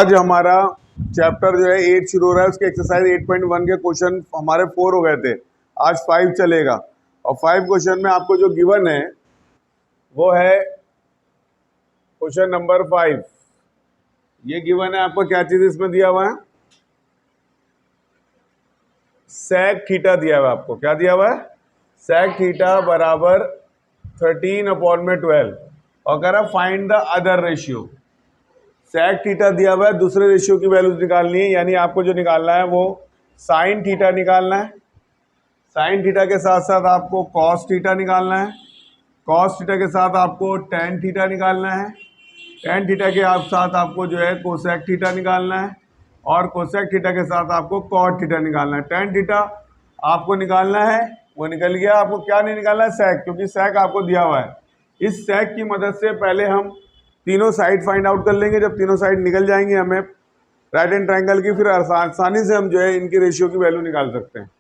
आज हमारा चैप्टर जो है 8 शुरू हो रहा है। उसके एक्सरसाइज 8.1 के क्वेश्चन हमारे 4 हो गए थे, आज 5 चलेगा। और 5 क्वेश्चन में आपको जो गिवन है वो है क्वेश्चन नंबर 5। ये गिवन है आपको, क्या चीज इसमें दिया हुआ है, सेक थीटा दिया हुआ है आपको। क्या दिया हुआ है, सेक थीटा बराबर 13/12 और कह रहा find the other ratio. Sec theta दिया हुआ है, दूसरे रेशियो की वैल्यूज निकालनी है, यानी आपको जो निकालना है वो साइन थीटा निकालना है। साइन थीटा के साथ साथ आपको कॉस थीटा निकालना है। कॉस थीटा के साथ आपको टेन थीटा निकालना है। टेन थीटा के साथ आपको जो है कोसेक थीटा निकालना है। और कोसेक थीटा के साथ आपको कॉट थीटा निकालना है। टेन थीटा आपको निकालना है, वो निकल गया। आपको क्या नहीं निकालना है, सेक, क्योंकि सेक आपको दिया हुआ है। इस सेक की मदद से पहले हम तीनों साइड फाइंड आउट कर लेंगे। जब तीनों साइड निकल जाएंगे हमें राइट एंड ट्रायंगल की, फिर आसानी से हम जो है इनकी रेशियो की वैल्यू निकाल सकते हैं।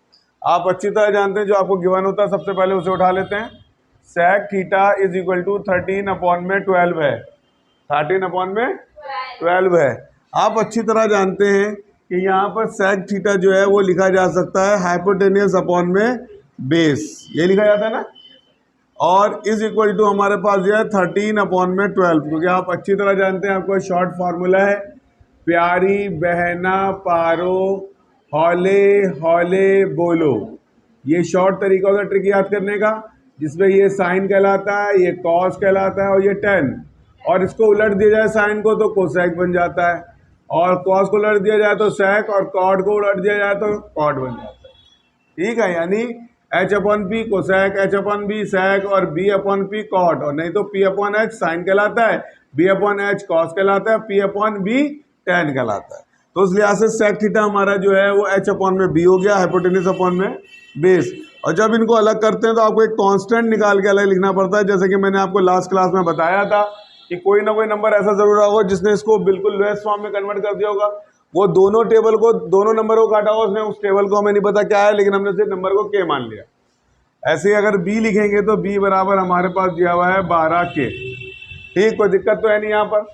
आप अच्छी तरह जानते हैं, जो आपको गिवन होता है सबसे पहले उसे उठा लेते हैं। Sec theta is equal to 13/12 है। 13/12 है। आप अच्छी तरह जानते हैं कि यहाँ पर सेक थीटा जो है वो लिखा जा सकता है हाइपोटेनियस अपॉन में बेस, ये लिखा जाता है ना। और इज इक्वल टू हमारे पास जो है 13/12, क्योंकि आप अच्छी तरह जानते हैं, आपको शॉर्ट फार्मूला है प्यारी बहना पारो हौले हौले बोलो। ये शॉर्ट तरीका होता है ट्रिक याद करने का, जिसमें ये साइन कहलाता है, ये कॉस कहलाता है और ये टेन। और इसको उलट दिया जाए साइन को तो कोसेक बन जाता है, और कॉस को उलट दिया जाए तो सेक, और कॉट को उलट दिया जाए तो कॉट बन जाता है। ठीक है, यानी H/P कोसेक, H/P सेक और B/P कॉट। और नहीं तो P/H साइन कहलाता है, B/H कॉस कहलाता है, P/B टेन कहलाता है। तो उस लिहाज से सेक थीटा हमारा जो है वो H/B हो गया, हाइपोटेनियस अपॉन में बेस। और जब इनको अलग करते हैं तो आपको एक कांस्टेंट निकाल के अलग लिखना पड़ता है। जैसे कि मैंने आपको लास्ट क्लास में बताया था कि कोई ना कोई नंबर ऐसा जरूर होगा जिसने इसको बिल्कुल लोएस्ट फॉर्म में कन्वर्ट कर दिया होगा। वो दोनों टेबल को, दोनों नंबर को काटा होगा उसने, उस टेबल को हमें नहीं पता क्या है, लेकिन हमने सिर्फ नंबर को के मान लिया। ऐसे ही अगर b लिखेंगे तो b बराबर हमारे पास दिया हुआ है 12K। ठीक, कोई दिक्कत तो है नहीं यहाँ पर।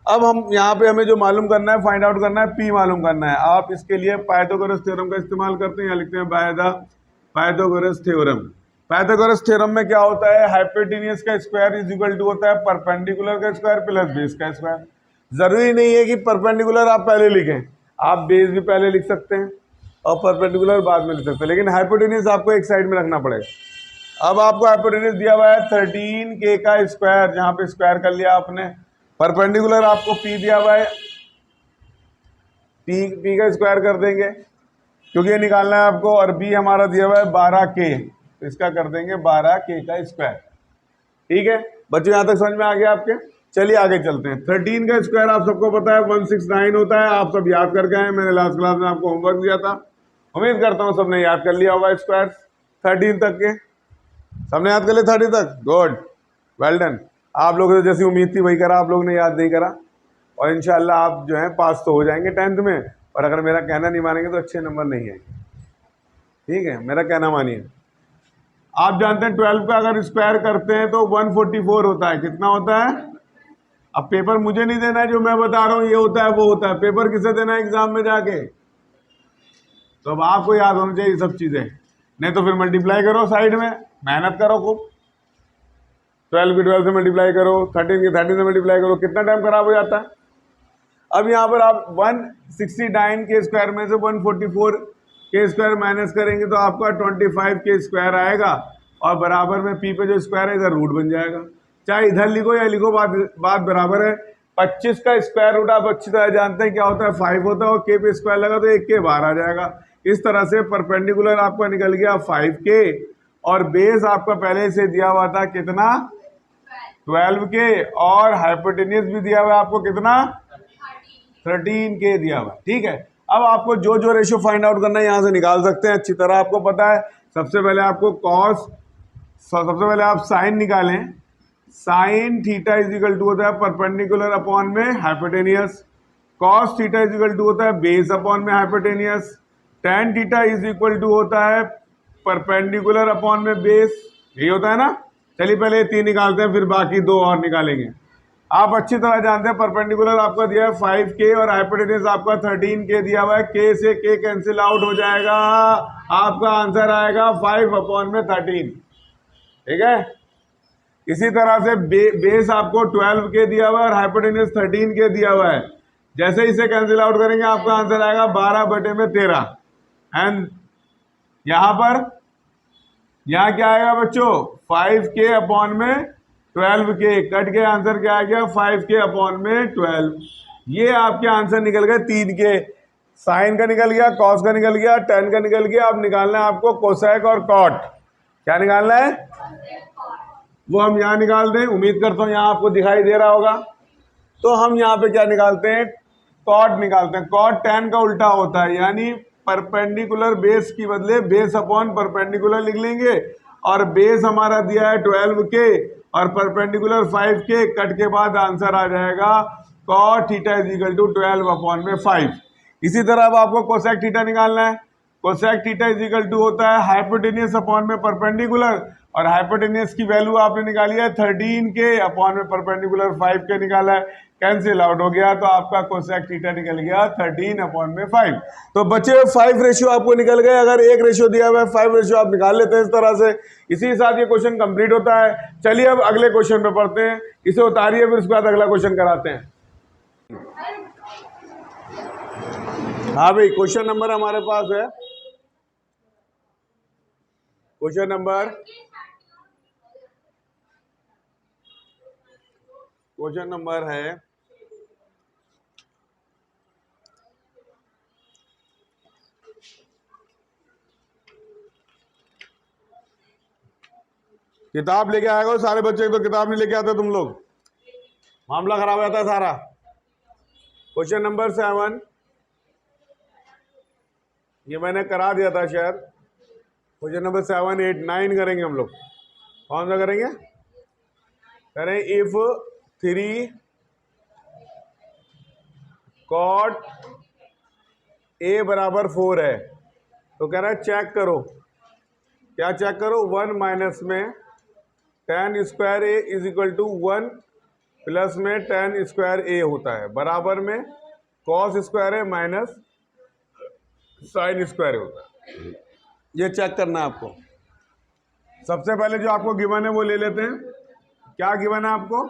अब हम यहाँ पे हमें जो मालूम करना है, फाइंड आउट करना है, p मालूम करना है। आप इसके लिए पाइथागोरस थ्योरम का इस्तेमाल करते हैं, या लिखते हैं by the Pythagoras theorem. Pythagoras theorem में क्या होता है, हाइपोटेनियस का स्क्वायर इज इक्वल टू होता है परपेंडिकुलर का स्क्वायर प्लस बेस का स्क्वायर। जरूरी नहीं है कि परपेंडिकुलर आप पहले लिखें, आप बेस भी पहले लिख सकते हैं और परपेंडिकुलर बाद में लिख सकते हैं, लेकिन हाइपोटेनियस आपको एक साइड में रखना पड़ेगा। अब आपको हाइपोटेनियस दिया हुआ है 13K का स्क्वायर, जहां पे स्क्वायर कर लिया आपने। परपेंडिकुलर आपको p दिया हुआ है, p का स्क्वायर कर देंगे क्योंकि ये निकालना है आपको। और b हमारा दिया हुआ है 12K, तो इसका कर देंगे 12K का स्क्वायर। ठीक है बच्चों, यहां तक समझ में आ गया आपके। चलिए आगे चलते हैं। 13 का स्क्वायर आप सबको पता है 169 होता है, आप सब याद कर गए हैं, मैंने लास्ट क्लास में आपको होमवर्क दिया था। उम्मीद करता हूँ सबने याद कर लिया होगा स्क्वायर 13 तक के। सबने याद कर लिया 30 तक, गुड, वेल डन। आप लोगों से जैसी उम्मीद थी वही करा, आप लोगों ने याद नहीं करा। और इंशाल्लाह आप जो है पास तो हो जाएंगे 10th में, और अगर मेरा कहना नहीं मानेंगे तो अच्छे नंबर नहीं आएंगे। ठीक है, मेरा कहना मानिए। आप जानते हैं 12 का अगर स्क्वायर करते हैं तो 144 होता है। कितना होता है? अब पेपर मुझे नहीं देना है, जो मैं बता रहा हूँ ये होता है वो होता है। पेपर किसे देना है एग्जाम में जाके? तो अब आपको याद होना चाहिए सब चीजें, नहीं तो फिर मल्टीप्लाई करो साइड में, मेहनत करो खूब। 12 की 12 से मल्टीप्लाई करो, 13 की 13 से मल्टीप्लाई करो, कितना टाइम खराब हो जाता है। अब यहाँ पर आप 169 के स्क्वायर में से 144 के स्क्वायर माइनस करेंगे तो आपका 25 के स्क्वायर आएगा, और बराबर में p पे जो स्क्वायर है इधर रूट बन जाएगा। चाहे इधर लिखो या लिखो, बात बराबर है। 25 का स्क्वायर रूट आप अच्छी तरह जानते हैं क्या होता है, 5 होता है, और k पे स्क्वायर लगा तो 1 के बाहर आ जाएगा। इस तरह से परपेंडिकुलर आपका निकल गया 5K, और बेस आपका पहले से दिया हुआ था कितना, 12K, और हाइपोटेनियस भी दिया हुआ है आपको कितना, 13K दिया हुआ है। ठीक है, अब आपको जो जो रेशियो फाइंड आउट करना है यहाँ से निकाल सकते हैं, अच्छी तरह आपको पता है। सबसे पहले आपको सबसे पहले आप साइन निकालें। Sine theta is equal to होता है परपेंडिकुलर अपॉन में hypotenuse. Cos theta is equal to होता है बेस अपॉन में hypotenuse. Tan theta is equal to होता है परपेंडिकुलर अपॉन में बेस, यही होता है ना। चलिए पहले 3 निकालते हैं, फिर बाकी 2 और निकालेंगे। आप अच्छी तरह जानते हैं परपेंडिकुलर आपका दिया है 5K और हाइपोटेन्यूज आपका 13K दिया हुआ है। K से K कैंसिल आउट हो जाएगा, आपका आंसर आएगा 5/13। ठीक है। इसी तरह से बेस आपको 12K दिया हुआ है और हाइपोटेन्यूज 13K दिया हुआ है। जैसे इसे कैंसिल आउट करेंगे आपका आंसर आएगा 12/13। एंड यहां पर यहां क्या आएगा बच्चों, 5K अपॉन में 12K, कट के आंसर क्या आ गया 5K अपॉन में 12। ये आपके आंसर निकल गए 3K। साइन का निकल गया, कॉस का निकल गया, टेन का निकल गया। अब निकालना है आपको कोसेक और कॉट। क्या निकालना है, वो हम यहां निकाल दें। उम्मीद करता हूं यहां आपको दिखाई दे रहा होगा। तो हम यहां पे क्या निकालते हैं, कॉट निकालते हैं। कॉट टेन का उल्टा होता है, यानी परपेंडिकुलर बेस की बदले बेस अपॉन परपेंडिकुलर लिख लेंगे। और बेस हमारा दिया है 12K और परपेंडिकुलर 5K, कट के बाद आंसर आ जाएगा cot theta is equal to 12/5। इसी तरह अब आपको कोसेक थीटा निकालना है। Cosec theta is equal to होता है हाइपोटेन्यूज अपॉन में परपेंडिकुलर, और हाइपोटेन्यूज की वैल्यू आपने निकाली है 13K अपॉन में परपेंडिकुलर 5K निकाला है, कैंसिल आउट हो गया तो आपका कोसेक थीटा निकल गया 13/5। तो बचे 5 रेशियो आपको निकल गए। अगर एक रेशियो दिया हुआ है 5 रेशियो आप निकाल लेते हैं इस तरह से। इसी के साथ ये क्वेश्चन कंप्लीट होता है। चलिए अब अगले क्वेश्चन पे पढ़ते हैं। इसे उतारिए, फिर उसके बाद अगला क्वेश्चन कराते हैं। हाँ भाई, क्वेश्चन नंबर हमारे पास है, क्वेश्चन नंबर है किताब लेके आएगा सारे बच्चे, तो किताब नहीं लेके आते तुम लोग, मामला खराब हो जाता है सारा। क्वेश्चन नंबर 7 ये मैंने करा दिया था शायद। क्वेश्चन नंबर 7, 8, 9 करेंगे हम लोग। कौन सा करेंगे, करें इफ 3 cot A बराबर 4 है, तो कह रहा है चेक करो। क्या चेक करो, 1 माइनस में tan square A is equal to 1 plus में tan स्क्वायर A होता है, बराबर में cos square A minus sine square होता है। ये चेक करना है आपको। सबसे पहले जो आपको गिवन है वो ले लेते हैं। क्या गिवन है आपको,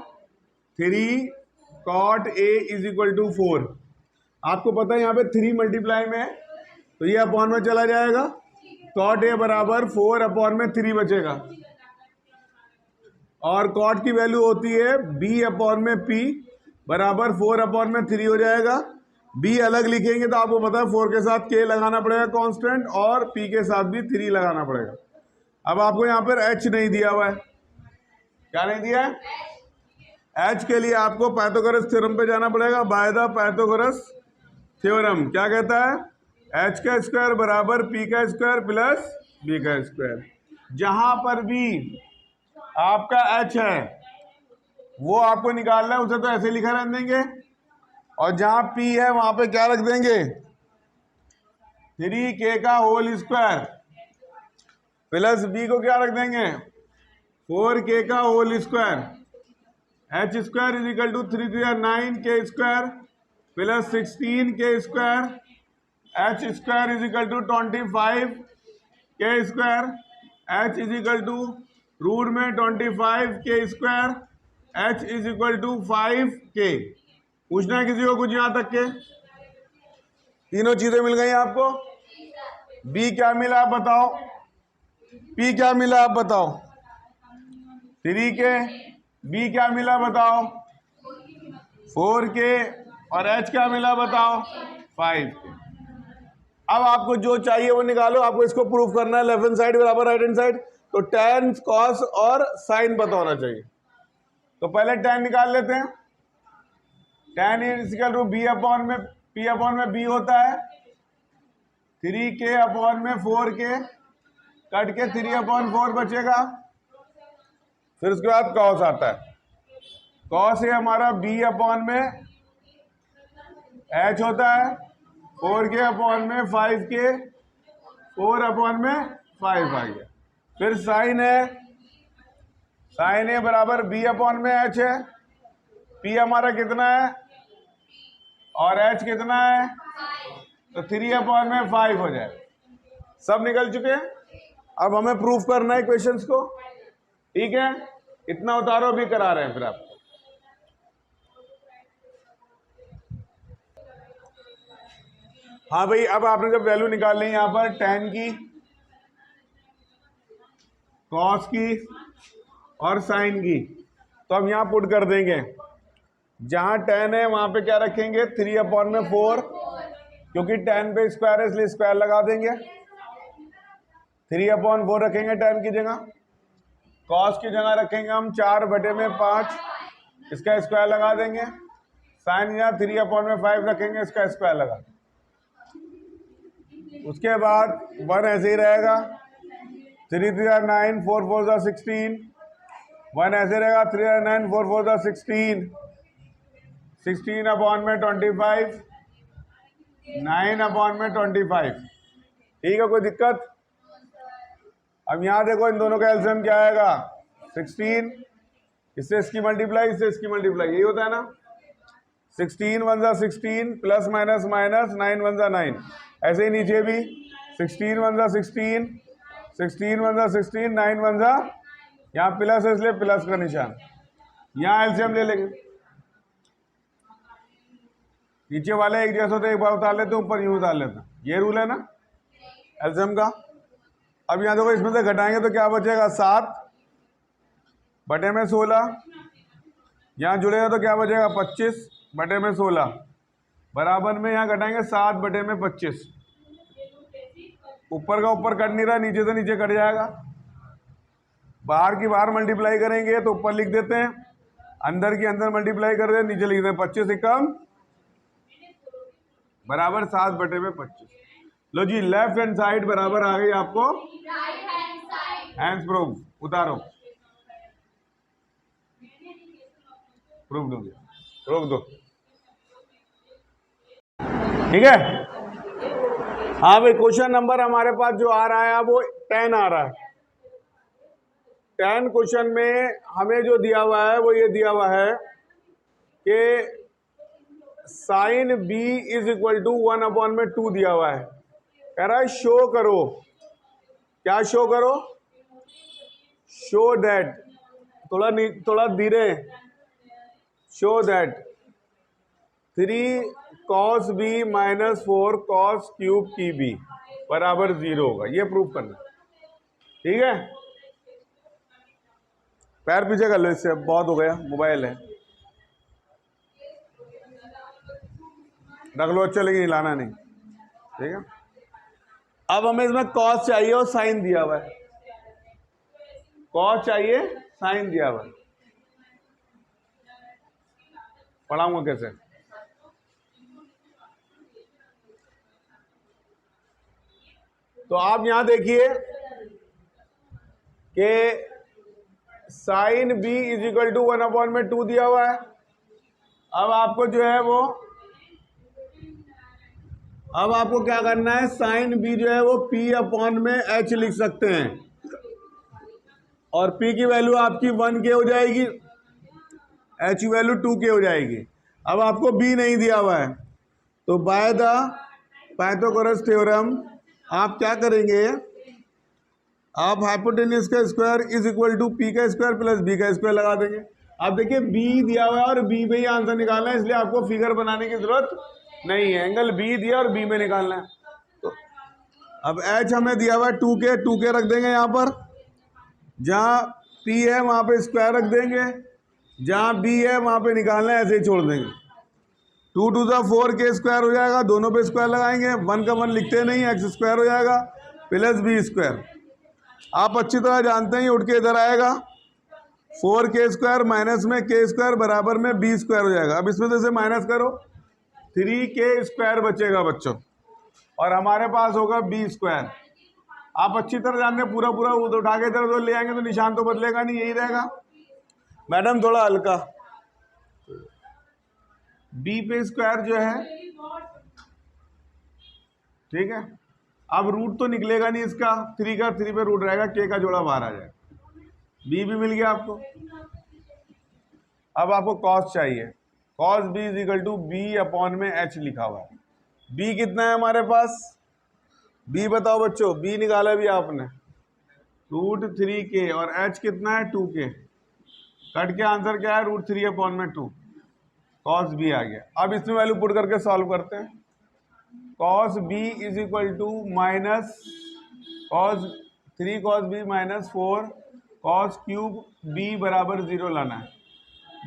3 cot A is equal to 4। आपको पता है यहाँ पे 3 मल्टीप्लाई में है, तो ये अपॉन में चला जाएगा। cot A बराबर 4 अपॉन में 3 बचेगा, और cot की वैल्यू होती है B अपॉन में P बराबर 4 अपॉन में 3 हो जाएगा। B अलग लिखेंगे तो आपको पता है 4 के साथ K लगाना पड़ेगा कांस्टेंट, और P के साथ भी 3 लगाना पड़ेगा। अब आपको यहाँ पर H नहीं दिया हुआ है। क्या नहीं दिया है, H के लिए आपको पाइथागोरस थ्योरम पे जाना पड़ेगा, बाय द पाइथागोरस थ्योरम। क्या कहता है, H का स्क्वायर बराबर P का स्क्वायर प्लस B का स्क्वायर। जहां पर भी आपका H है वो आपको निकालना है, उसे तो ऐसे लिखा रख देंगे, और जहां P है वहां पे क्या रख देंगे, 3K का होल स्क्वायर प्लस B को क्या रख देंगे, 4K का whole square. H square is equal to 3 3 9K square plus 16K square. H square is equal to 25K square. H is equal to root में 25K square. H is equal to 5K। पूछना है किसी को कुछ यहां तक के, तीनों चीजें मिल गई आपको। B क्या मिला आप बताओ, P क्या मिला आप बताओ, 3K। B क्या मिला बताओ, 4K, और H क्या मिला बताओ, 5K। अब आपको जो चाहिए वो निकालो। आपको इसको प्रूफ करना है, लेफ्ट हैंड साइड बराबर राइट हैंड साइड, तो tan cos और sin पता होना चाहिए। तो पहले tan निकाल लेते हैं। tan is equal to B upon में P अपॉन में B होता है 3K अपॉन में 4K, कट के 3 अपॉन 4 बचेगा। फिर उसके बाद cos आता है, cos है हमारा B अपॉन में H होता है 4K अपॉन में 5K, 4 अपॉन में 5 आ गया। फिर साइन है, साइन ए बराबर B अपॉन में H है P हमारा कितना है और H कितना है, तो 3/5 हो जाए। सब निकल चुके हैं। अब हमें प्रूफ करना है क्वेश्चंस को, ठीक है। इतना उतारो भी करा रहे हैं फिर आपको। हाँ भाई, अब आपने जब वैल्यू निकाल ली यहां पर tan की, cos की और sin की, तो हम यहां पुट कर देंगे। जहां tan है वहां पे क्या रखेंगे, 3/4, क्योंकि tan पे स्क्वायर है इसलिए स्क्वायर लगा देंगे। 3/4 रखेंगे tan की जगह। cos की जगह रखेंगे हम 4/5, इसका स्क्वायर लगा देंगे। sin यहाँ 3/5 रखेंगे, इसका स्क्वायर लगा देंगे। उसके बाद 1 ऐसे ही रहेगा, 3 3 9, 4 4 16, 1 ऐसे रहेगा, 3 9, 4 4 16, 16/25, 9/25। ठीक है, कोई दिक्कत? अब यहां देखो इन दोनों का एलसीएम क्या आएगा, 16, इससे इसकी मल्टीप्लाई, इससे इसकी मल्टीप्लाई, यही होता है ना। 16 1 16 प्लस माइनस माइनस, 9 1 9। ऐसे ही नीचे भी 16 1 16, 16 1 16, 9 1, यहाँ प्लस है इसलिए प्लस का निशान। यहाँ एलसीएम ले लेंगे, नीचे वाले एक जैसे तो एक बार उतार लेते हैं, ऊपर यूं उतार लेते हैं, ये रूल है ना एलसीएम का। अब यहाँ देखो इसमें से घटाएंगे तो क्या बचेगा, 7/16। यहाँ जुड़ेगा तो क्या बचेगा, 25/16। बराबर में यहाँ घटाएंगे 7/25। ऊपर का ऊपर कट नहीं रहा, नीचे से नीचे कट जाएगा। बाहर की बाहर मल्टीप्लाई करेंगे तो ऊपर लिख देते हैं, अंदर की अंदर मल्टीप्लाई कर देते हैं, नीचे लिख देते हैं 25 से कम बराबर 7/25। लो जी, लेफ्ट हैंड साइड बराबर आ गई आपको हैंड्स प्रूफ। उतारो, प्रूफ दो, रोक दो, ठीक है। हाँ भाई, क्वेश्चन नंबर हमारे पास जो आ रहा है वो 10 आ रहा है। 10 क्वेश्चन में हमें जो दिया हुआ है वो ये दिया हुआ है कि sine b is equal to 1/2 दिया हुआ है। कह रहा है शो करो, क्या शो करो, शो दैट, थोड़ा धीरे, show that 3 cos b minus 4 cos cube की b बराबर 0 होगा। ये प्रूफ करना, ठीक है। पैर पीछे कर लो, इससे बहुत हो गया, मोबाइल है, रख लो, अच्छा लेकिन हिलाना नहीं, ठीक है। अब हमें इसमें cos चाहिए और साइन दिया हुआ है, cos चाहिए, साइन दिया हुआ है। पढ़ाऊंगा कैसे, तो आप यहां देखिए कि sine b is equal to 1/2 दिया हुआ है। अब आपको जो है वो, अब आपको क्या करना है, साइन b जो है वो p/h लिख सकते हैं, और p की वैल्यू आपकी 1k हो जाएगी, h की वैल्यू 2k हो जाएगी। अब आपको b नहीं दिया हुआ है, तो बाय द पाइथागोरस थ्योरम आप क्या करेंगे, आप हाइपोटेन्यूज का square is equal to P का स्क्वायर प्लस बी का स्क्वायर लगा देंगे। अब देखिए बी दिया हुआ है और बी में ही आंसर निकालना है, इसलिए आपको फिगर बनाने की जरूरत नहीं है, एंगल बी दिया और बी में निकालना है। तो अब एच हमें दिया हुआ है 2k रख देंगे यहाँ पर, जहाँ पी है वहाँ पे स्क्वायर रख देंगे, जहाँ बी है वहाँ पे निकालना है, ऐसे ही छोड़ देंगे। 2 2 4k स्क्वायर हो जाएगा, दोनों पे स्क्वायर लगाएंगे, 1 का 1 लिखते नहीं, एक्स स्क्वायर हो जाएगा प्लस बी स्क्वायर। आप अच्छी तरह जानते हैं, उठ के इधर आएगा, 4k स्क्वायर माइनस में k स्क्वायर बराबर में b स्क्वायर हो जाएगा। अब इसमें से माइनस करो, 3k स्क्वायर बचेगा बच्चों, और हमारे पास होगा b स्क्वायर। आप अच्छी तरह जानते हैं, पूरा पूरा उठा के इधर ले आएंगे तो निशान तो बदलेगा नहीं, यही रहेगा। मैडम थोड़ा हल्का, b पे स्क्वायर जो है, ठीक है। अब रूट तो निकलेगा नहीं इसका, 3 का 3 पे रूट रहेगा, k का जोड़ा बाहर आ जाएगा, b भी मिल गया आपको। अब आपको कॉस चाहिए, cos B is equal to B upon में एच लिखा हुआ है। बी कितना है हमारे पास, बी बताओ बच्चों, बी निकाला भी आपने √3k और एच कितना है 2k, कट के आंसर क्या है √3 अपॉन में 2, कॉस बी आ गया। अब इसमें वैल्यू पुट करके सॉल्व करते हैं। Cos B is equal to minus cos 3 cos B minus 4 cos cube B बराबर 0 लाना है।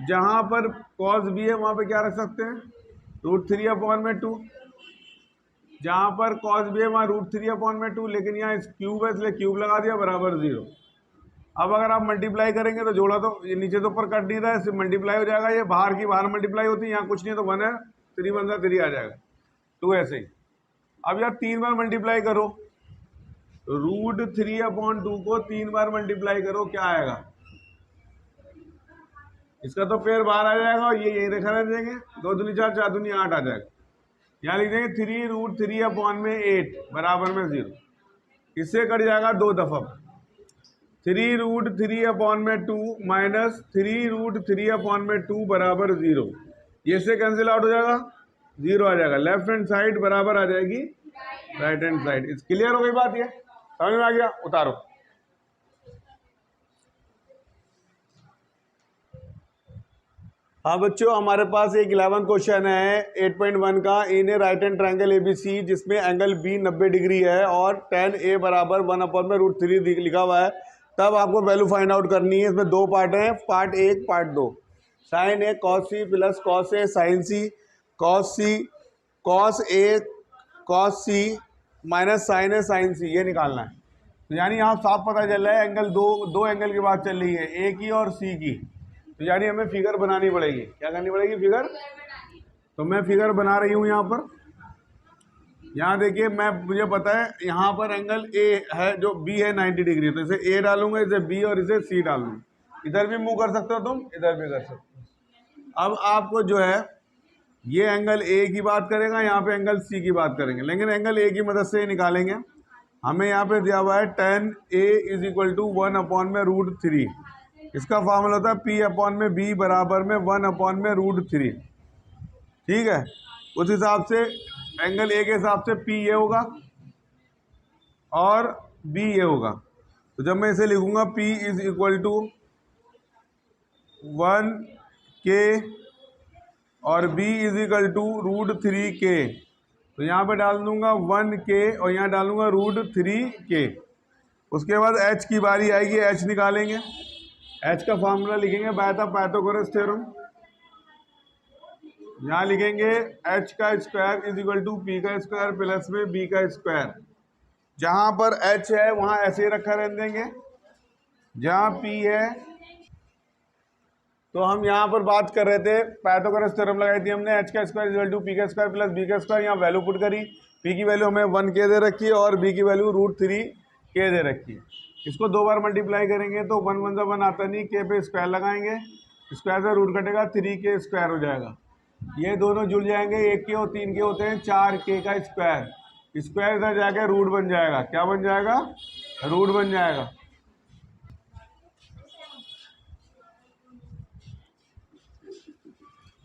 जहां पर कॉस बी है वहां पे क्या रख सकते हैं √3 अपॉन में 2, जहां पर कॉस बी है वहां √3 अपॉन में 2, लेकिन यहाँ क्यूब है इसलिए क्यूब लगा दिया बराबर 0। अब अगर आप मल्टीप्लाई करेंगे तो जोड़ा तो ये नीचे तो ऊपर कट नहीं रहा है, सिर्फ मल्टीप्लाई हो जाएगा, ये बाहर की बाहर मल्टीप्लाई होती है, यहाँ कुछ नहीं है तो 1 है, 3 1 सा 3 आ जाएगा, 2 ऐसे ही। अब यार 3 बार मल्टीप्लाई करो, √3 अपॉन 2 को 3 बार मल्टीप्लाई करो, क्या आएगा, इसका तो पेड़ बाहर आ जाएगा और ये यही रखा रह देंगे, 2 दूनी 4 4 दूनी 8 आ जाएगा। यहाँ लिख देंगे 3 √3 अपॉन में 8 बराबर में 0, इससे कट जाएगा 2 दफा, 3 √3 अपॉन में 2 माइनस 3 √3 अपॉन में 2 बराबर 0, ये से कैंसिल आउट हो जाएगा, 0 आ जाएगा। लेफ्ट हैंड साइड बराबर आ जाएगी राइट हैंड साइड। इस क्लियर हो गई बात, ये समझ में आ गया, उतारो। हाँ बच्चों, हमारे पास एक 11 क्वेश्चन है 8.1 का, इन ए राइट हैंड ट्रायंगल एबीसी जिसमें एंगल बी 90 डिग्री है और tan ए बराबर 1 अपॉन में √3 लिखा हुआ है। तब आपको वैल्यू फाइंड आउट करनी है। इसमें 2 पार्ट हैं, part 1 part 2। Sign A cos C plus cos A sign C, cos C cos A cos C minus sign A sign सी, ये निकालना है। तो यानी यहाँ साफ पता चल रहा है एंगल दो एंगल की बात चल रही है, ए की और सी की। तो यानी हमें फिगर बनानी पड़ेगी, क्या करनी पड़ेगी, फिगर। तो मैं फिगर बना रही हूँ यहाँ पर। यहाँ देखिए, मुझे पता है यहाँ पर एंगल ए है जो बी है 90 डिग्री, तो इसे ए डालूंगा, इसे बी और इसे सी डालूंगा। इधर भी मूव कर सकते हो तुम, इधर भी कर सकते हो। अब आपको जो है ये एंगल ए की बात करेगा, यहाँ पे एंगल सी की बात करेंगे, लेकिन एंगल ए की मदद से निकालेंगे। हमें यहाँ पे दिया हुआ है tan A is equal to 1 upon में √3, इसका फॉर्मूला होता है P अपॉन में B बराबर में 1 अपॉन में √3, ठीक है। उस हिसाब से एंगल ए के हिसाब से P ये होगा और B ये होगा। तो जब मैं इसे लिखूंगा P is equal to 1K और B is equal to √3K, तो यहाँ पे डाल दूंगा 1K और यहाँ डालूंगा √3K। उसके बाद H की बारी आएगी, H निकालेंगे। H का फार्मूला लिखेंगे पाइथागोरस थ्योरम। यहाँ लिखेंगे H का square is equal to P का स्क्वायर प्लस में B का स्क्वायर। जहाँ पर H है वहाँ ऐसे ही रखा रहने देंगे, जहाँ P है। तो हम यहाँ पर बात कर रहे थे, पाइथागोरस थ्योरम लगाई थी हमने, H का square is equal to P का स्क्वायर प्लस B का स्क्वायर। यहाँ वैल्यू पुट करी, P की वैल्यू हमें 1K दे रखी है और B की वैल्यू √3K दे रखी है। इसको 2 बार मल्टीप्लाई करेंगे तो 1 1 1 आता नहीं, K पे स्क्वायर लगाएंगे, स्क्वायर से रूट कटेगा, 3K स्क्वायर हो जाएगा। ये दोनों जुड़ जाएंगे, 1K और 3K होते हैं 4K का स्क्वायर, स्क्वायर इधर जाके रूट बन जाएगा, क्या बन जाएगा, रूट बन जाएगा।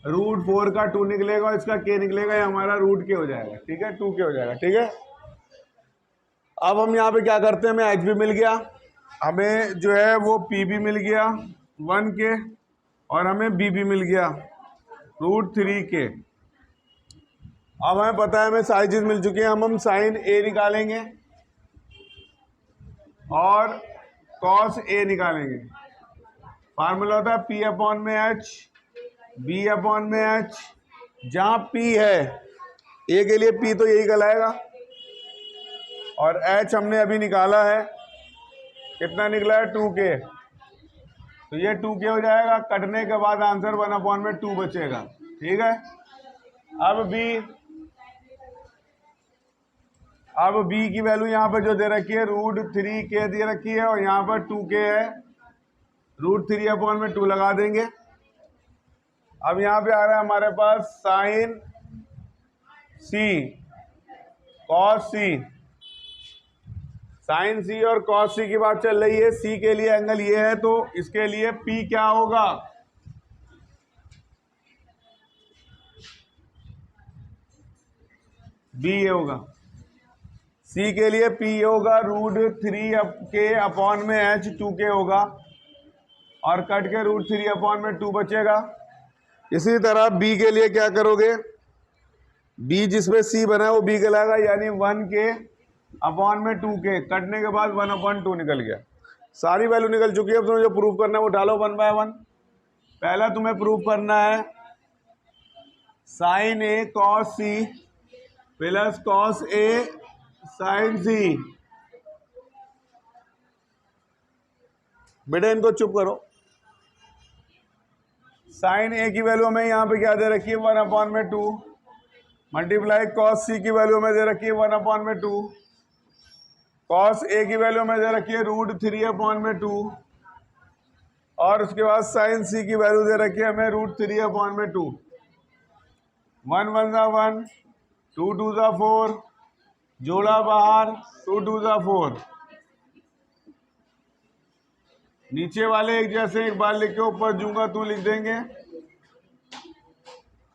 √4 का 2 निकलेगा और इसका K निकलेगा, ये हमारा √K हो जाएगा, ठीक है, 2K हो जाएगा, ठीक है। अब हम यहाँ पे क्या करते हैं, हमें H भी मिल गया, हमें जो है वो P भी मिल गया 1K और हमें B भी मिल गया √3K। अब हमें पता है, हमें सारी चीज मिल चुकी है। हम साइन A निकालेंगे और कॉस A निकालेंगे। फार्मूला होता है P अपॉन में H, B अपॉन में H। जहाँ P है, A के लिए P तो यही कहलाएगा और H हमने अभी निकाला है, कितना निकला है 2K, तो ये 2K हो जाएगा। कटने के बाद आंसर 1 अपॉन में 2 बचेगा, ठीक है। अब B की वैल्यू यहाँ पर जो दे रखी है √3K दे रखी है और यहाँ पर 2K है, √3 अपॉन में 2 लगा देंगे। अब यहाँ पे आ रहा है हमारे पास sine C cos C, sine C और कॉस C की बात चल रही है। C के लिए एंगल ये है तो इसके लिए P क्या होगा, बी ये होगा, सी के लिए पी ये होगा √3k/(h)(2k) होगा, और कट के √3/(2) बचेगा। इसी तरह बी के लिए क्या करोगे, बी जिसमें सी बना है वो बी कहलाएगा, यानी 1k/(2k) कटने के बाद 1/2 निकल गया। सारी वैल्यू निकल चुकी है। अब तुम्हें जो प्रूव करना है वो डालो 1 बाय 1। पहला तुम्हें प्रूव करना है sin A cos C plus cos A sin C। बेटा इनको चुप करो। sin A की वैल्यू हमें यहाँ पे क्या दे रखी है, 1/2 मल्टीप्लाई cos C की वैल्यू हमें दे रखी है 1/2, cos A की वैल्यू हमें दे रखी है √3/2, और उसके बाद sin C की वैल्यू दे रखी है हमें √3/2। 1 1 1, 2 2 4, जोड़ा बाहर 2 2 4। नीचे वाले एक जैसे एक बार लिख के ऊपर जूंगा तू लिख देंगे।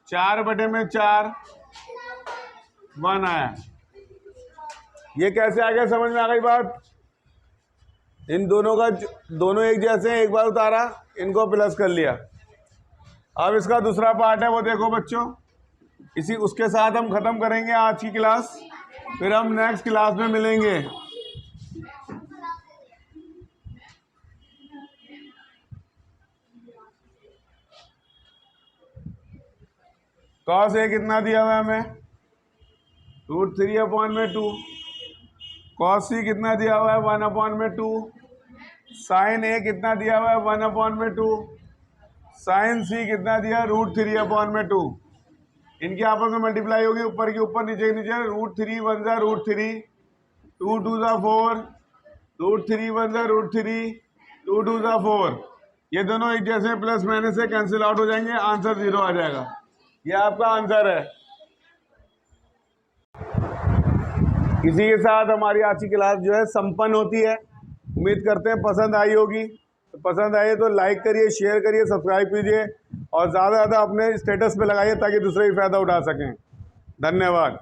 4/4 1 आया। ये कैसे आ गया, समझ में आ गई बात। इन दोनों का दोनों एक जैसे हैं, एक बार उतारा, इनको प्लस कर लिया। अब इसका दूसरा पार्ट है वो देखो बच्चों। इसी उसके साथ हम खत्म करेंगे आज की क्लास, फिर हम नेक्स्ट क्लास में मिलेंगे। cos A कितना दिया हुआ है हमें, √3/2। cos C कितना दिया हुआ है, 1/2। sin A कितना दिया हुआ है, 1/2। sin C कितना दिया, √3/2। इनकी आपस में मल्टीप्लाई होगी, ऊपर की ऊपर नीचे की नीचे। √3 1 जा √3, 2 2 जा 4, √3 1 जा √3, 2 2 जा 4। ये दोनों एक जैसे प्लस माइनस से कैंसिल आउट हो जाएंगे, आंसर 0 आ जाएगा। ये आपका आंसर है। इसी के साथ हमारी आज की क्लास जो है संपन्न होती है। उम्मीद करते हैं पसंद आई होगी। तो पसंद आए तो लाइक करिए, शेयर करिए, सब्सक्राइब कीजिए, और ज़्यादा से ज़्यादा अपने स्टेटस पे लगाइए ताकि दूसरे भी फ़ायदा उठा सकें। धन्यवाद।